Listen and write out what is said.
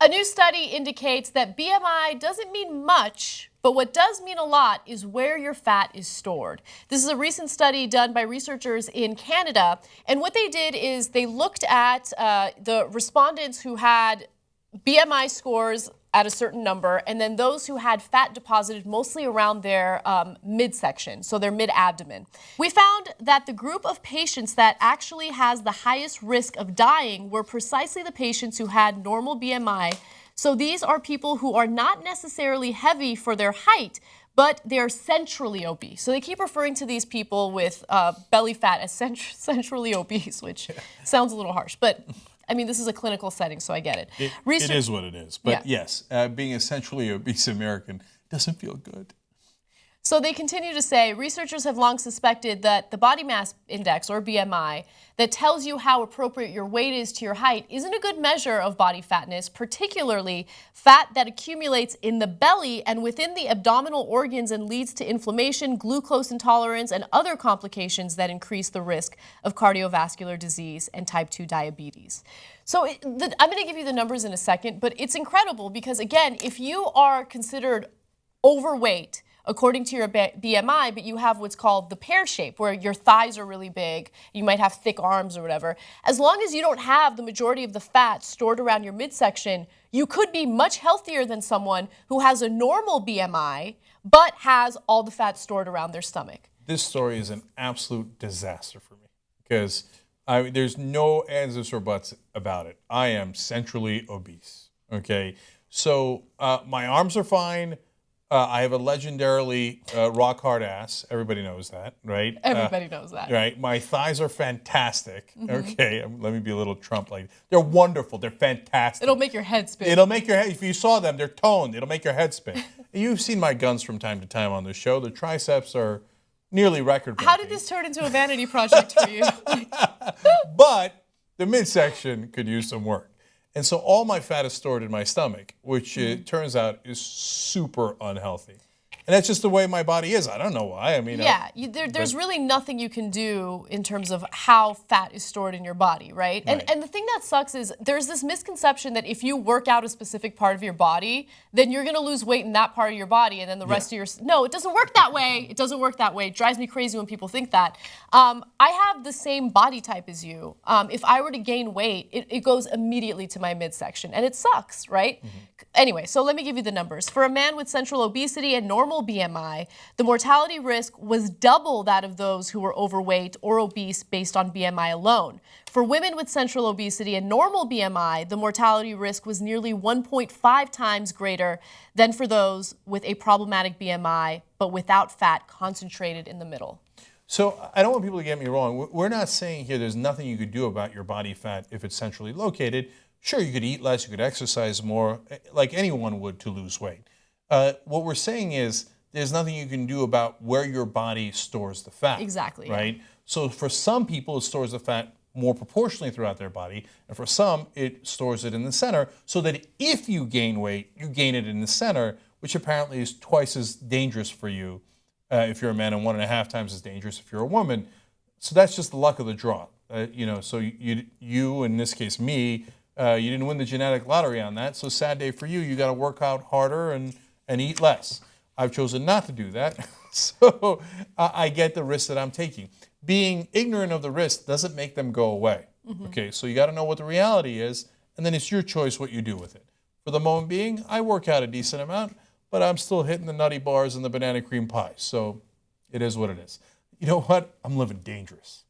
A new study indicates that BMI doesn't mean much, but what does mean a lot is where your fat is stored. This is a recent study done by researchers in Canada, and what they did is they looked at the respondents who had BMI scores at a certain number, and then those who had fat deposited mostly around their midsection, so their mid-abdomen. We found that the group of patients that actually has the highest risk of dying were precisely the patients who had normal BMI. So these are people who are not necessarily heavy for their height, but they're centrally obese. So they keep referring to these people with belly fat as centrally obese, which sounds a little harsh, but I mean, this is a clinical setting, so I get it. It is what it is. But yes, being a centrally obese American doesn't feel good. So they continue to say, researchers have long suspected that the body mass index, or BMI, that tells you how appropriate your weight is to your height isn't a good measure of body fatness, particularly fat that accumulates in the belly and within the abdominal organs and leads to inflammation, glucose intolerance, and other complications that increase the risk of cardiovascular disease and type 2 diabetes. So I'm going to give you the numbers in a second, but it's incredible because, again, if you are considered overweight, according to your BMI, but you have what's called the pear shape, where your thighs are really big, you might have thick arms or whatever. As long as you don't have the majority of the fat stored around your midsection, you could be much healthier than someone who has a normal BMI, but has all the fat stored around their stomach. This story is an absolute disaster for me because there's no ands or buts about it. I am centrally obese, okay? So my arms are fine. I have a legendarily rock hard ass. Everybody knows that, right? Everybody knows that. Right. My thighs are fantastic. Okay. Let me be a little Trump-like. They're wonderful. They're fantastic. It'll make your head spin. It'll make your head, if you saw them, they're toned. It'll make your head spin. You've seen my guns from time to time on this show. The triceps are nearly record-breaking. How did this turn into a vanity project for you? But the midsection could use some work. And so all my fat is stored in my stomach, which it turns out is super unhealthy. And that's just the way my body is. I don't know why. I mean, there's really nothing you can do in terms of how fat is stored in your body, right? And the thing that sucks is there's this misconception that if you work out a specific part of your body, then you're going to lose weight in that part of your body, and then the rest of your... No, it doesn't work that way. It doesn't work that way. It drives me crazy when people think that. I have the same body type as you. If I were to gain weight, it goes immediately to my midsection, and it sucks, right? Anyway, so let me give you the numbers. For a man with central obesity and normal BMI, the mortality risk was double that of those who were overweight or obese based on BMI alone. For women with central obesity and normal BMI, the mortality risk was nearly 1.5 times greater than for those with a problematic BMI, but without fat concentrated in the middle. So I don't want people to get me wrong. We're not saying here there's nothing you could do about your body fat if it's centrally located. Sure, you could eat less, you could exercise more, like anyone would to lose weight. What we're saying is there's nothing you can do about where your body stores the fat. Exactly. Right? So for some people, it stores the fat more proportionally throughout their body, and for some, it stores it in the center, so that if you gain weight, you gain it in the center, which apparently is twice as dangerous for you if you're a man, and 1.5 times as dangerous if you're a woman. So that's just the luck of the draw. So you, in this case me, you didn't win the genetic lottery on that, so sad day for you. You got to work out harder and eat less. I've chosen not to do that, so I get the risk that I'm taking. Being ignorant of the risk doesn't make them go away. Okay, so you got to know what the reality is, and then it's your choice what you do with it. For the moment being, I work out a decent amount, but I'm still hitting the nutty bars and the banana cream pie, so it is what it is. You know what? I'm living dangerous.